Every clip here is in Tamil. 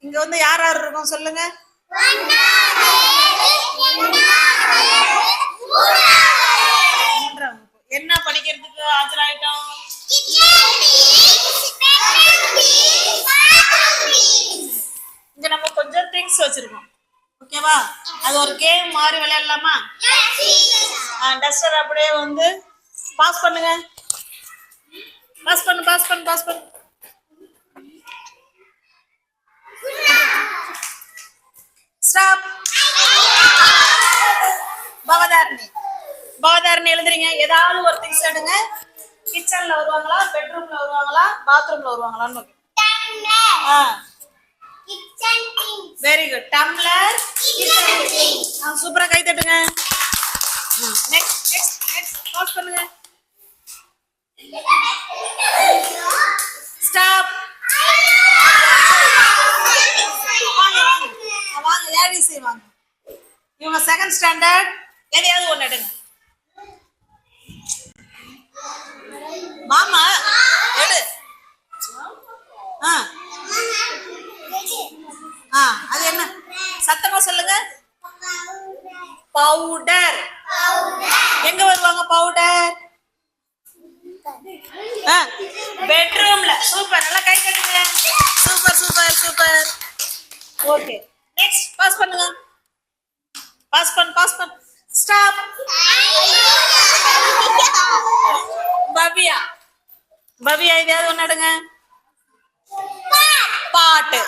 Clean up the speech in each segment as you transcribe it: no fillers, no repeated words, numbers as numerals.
இங்க வந்து யார் யார் இருக்கோம் சொல்லுங்க. என்ன படிக்கிறதுக்கு ஆஜராயிட்டோம்? இங்க நம்ம கொஞ்சம் திங்ஸ் வச்சிருக்கோம். ஓகேவா? அது ஒரு கேம் மாதிரி விளையாடலாமா? டஸ்டர் அப்படியே வந்து பாஸ் பண்ணுங்க. பாஸ் பண்ணு. ஸ்டாப். பவதாரணி எழுதுறீங்க. ஏதாவது ஒரு திங்ஸ் எடுங்க. கிச்சன்ல வருவாங்களா, பெட்ரூம்ல வருவாங்களா, பாத்ரூம்ல வருவாங்களான்னு. Very good. டம்ளர், சூப்பரா கை தட்டுங்க. நெக்ஸ்ட் பாஸ் பண்ணுங்க. ஸ்டாப். வாங்க ஏபிசி வாங்க. இவங்க செகண்ட் ஸ்டாண்டர்ட். எதையாவது ஒன்று எடுங்க. மாமா எடு. அது என்ன? சத்தமா சொல்லுங்க. பவுடர். எங்க வருவாங்க பவுடர்? பெட்ரூம்ல. சூப்பர். நல்லா கை தட்டுங்க. சூப்பர். ஓகே. நெக்ஸ்ட் பாஸ் பண்ணுங்க. பாஸ் பண்ணு. ஸ்டாப். பவியா இதையாவது ஒன்று எடுங்க. பாட்டு.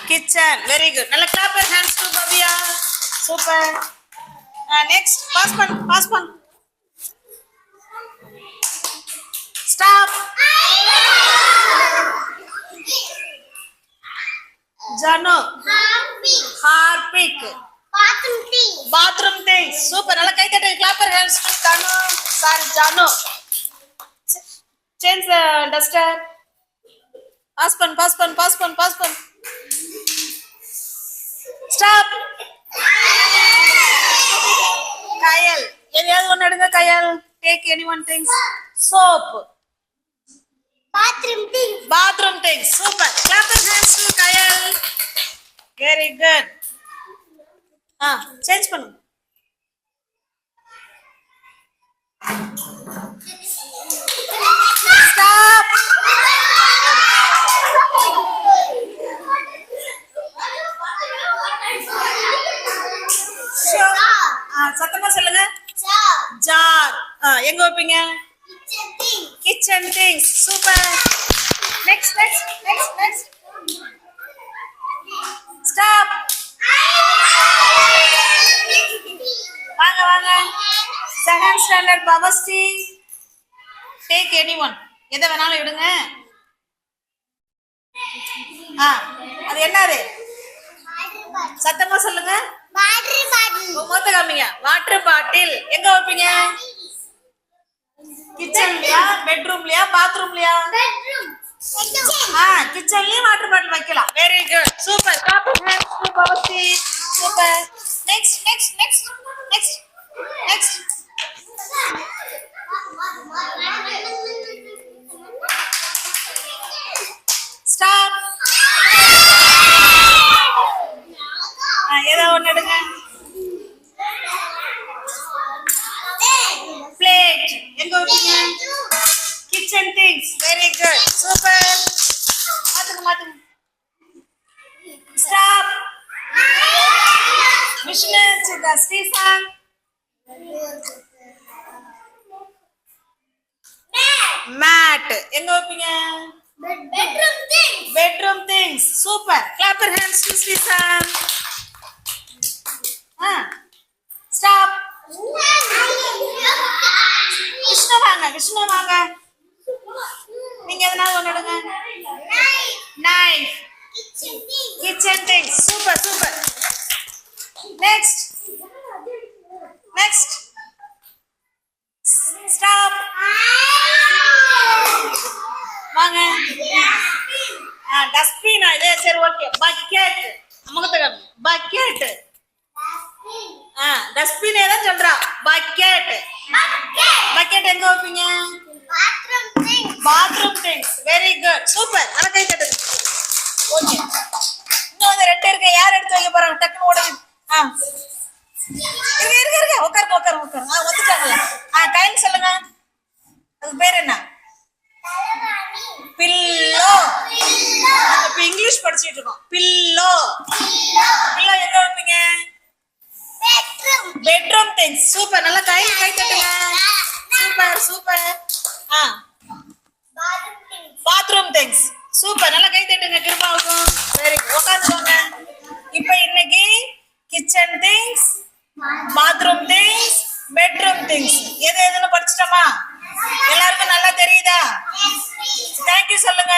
கிச்சன். Very good. நல்ல clap your hands to Bhavya. Super. Next pass பண்ணு. Stop. Janu. Harpic. Bathroom things. Super. நல்லா கை தட்டு. Clap your hands to Janu. Change the duster. Pass பண்ணு. ஸ்டாப். கயல். எதையாவது ஒன்று எடுங்க. Kayal. Take any one things. Soap. Bathroom things. Super. Clap your hands to Kayal. Very good. Change பண்ணு. Stop. சத்தமா சொல்லுங்க. ஜார். எங்க வைப்பீங்க? Kitchen things. Super. Next. Stop. வாங்க. Second standard Bhavasti. Take anyone. எதை வேணாலும் எடுங்க. அது என்னது? சத்தமா சொல்லுங்க. மொத்த காமிங்க. Water bottle. எங்க வைப்பீங்க? கிச்சன்லயா, பெட்ரூம்லயா, பாத்ரூம்லயா? கிச்சன்லயும் வாட்டர் பாட்டில் வைக்கலாம். Very good. Super. Clap your hands to Bavasi. Super. Next. Stop. ஏதோ ஒன்று எடுங்க. பிளேட். எங்க வைப்பீங்க? Kitchen things. Very good. Super. மாத்துங்க. ஸ்டாப். விஷ்ணு சித்தா ஸ்ரீசான். மேட். எங்க வைப்பீங்க? Bedroom things. Super. Clap your hands to Sreesan. Stop. Vishnu வாங்க. நீங்க எதனால ஒன்று எடுங்க. Knife. Kitchen things. Super. Next. Stop. வாங்க. டஸ்ட்பின். இது சரி ஓகே. பக்கெட். பக்கெட். டஸ்ட்பின் ஏதான் சொல்றா. பக்கெட் எங்க வைப்பீங்க? வெரி குட் சூப்பர் நல்லா கை தட்டுங்க ஓகே இன்னும் வந்து ரெண்டு இருக்கு யார் எடுத்து வைக்க போறாங்க டக்குனு ஓடுங்க இருங்க உட்காருங்க வந்துட்டாங்களா டைம் சொல்லுங்க அது பேர் என்ன பில்லோ இப்ப இங்கிலீஷ் படிச்சிட்டு இருக்கோம் பில்லோ பில்லோ எங்க வைப்பீங்க பெட்ரூம் திங்ஸ் சூப்பர் நல்லா கை தட்டுங்க சூப்பர் பாத்ரூம் திங்ஸ் சூப்பர் நல்லா கை தட்டுங்க கிருபாவுக்கும் சரி உட்காந்துக்கோங்க இப்ப இன்னைக்கு kitchen things bathroom things bedroom things எதுன்னு படிச்சிட்டோமா எல்லாருக்கும் நல்லா தெரியுதா தேங்க்யூ சொல்லுங்க